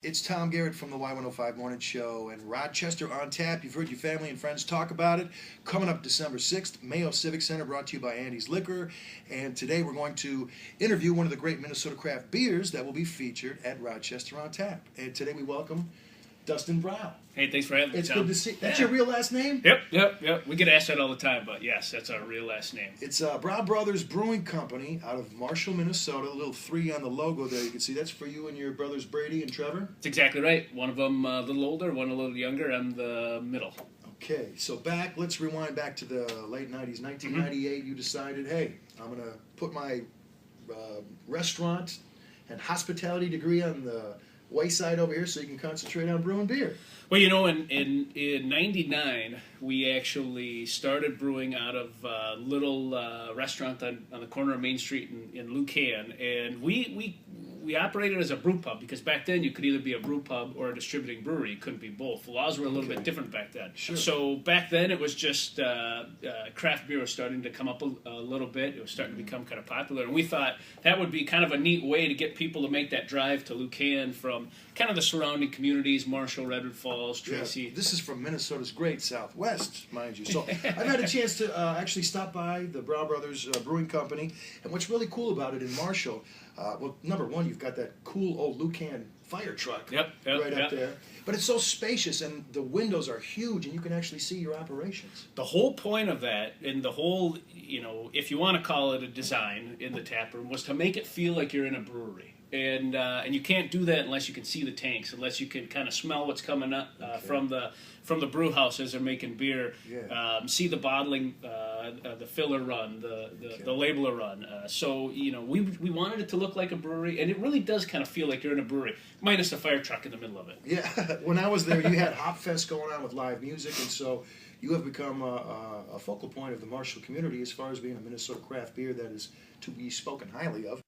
It's Tom Garrett from the Y105 Morning Show and Rochester on Tap. You've heard your family and friends talk about it. Coming up December 6th, Mayo Civic Center, brought to you by Andy's Liquor. And today we're going to interview one of the great Minnesota craft beers that will be featured at Rochester on Tap. And today we welcome Dustin Brau. Hey, thanks for having me, It's Tom. good to see. That's your real last name? Yep. We get asked that all the time, but yes, that's our real last name. It's Brau Brothers Brewing Company out of Marshall, Minnesota. A little 3 on the logo there. You can see that's for you and your brothers Brady and Trevor. That's exactly right. One of them a little older, one a little younger. I'm the middle. Okay, so let's rewind back to the late 90s. 1998, you decided, hey, I'm going to put my restaurant and hospitality degree on the wayside over here so you can concentrate on brewing beer. Well, you know, in '99, we actually started brewing out of a little restaurant on the corner of Main Street in Lucan, and we operated as a brew pub because back then you could either be a brew pub or a distributing brewery. You couldn't be both. The laws were a little bit different back then. Sure. So back then it was just craft beer was starting to come up a little bit. It was starting to become kind of popular, and we thought that would be kind of a neat way to get people to make that drive to Lucan from kind of the surrounding communities, Marshall, Redwood Falls, Tracy. Yeah, this is from Minnesota's great Southwest, mind you. So I've had a chance to actually stop by the Brau Brothers Brewing Company, and what's really cool about it in Marshall, well, number one, you've got that cool old Lucan fire truck right up there. But it's so spacious, and the windows are huge, and you can actually see your operations. The whole point of that, and the whole, if you want to call it a design in the tap room, was to make it feel like you're in a brewery. And you can't do that unless you can see the tanks, unless you can kind of smell what's coming up from the brew house as they're making beer. Yeah. See the bottling, the filler run, the labeler run. So we wanted it to look like a brewery, and it really does kind of feel like you're in a brewery, minus the fire truck in the middle of it. Yeah, when I was there, you had Hop Fest going on with live music, and so you have become a focal point of the Marshall community as far as being a Minnesota craft beer that is to be spoken highly of.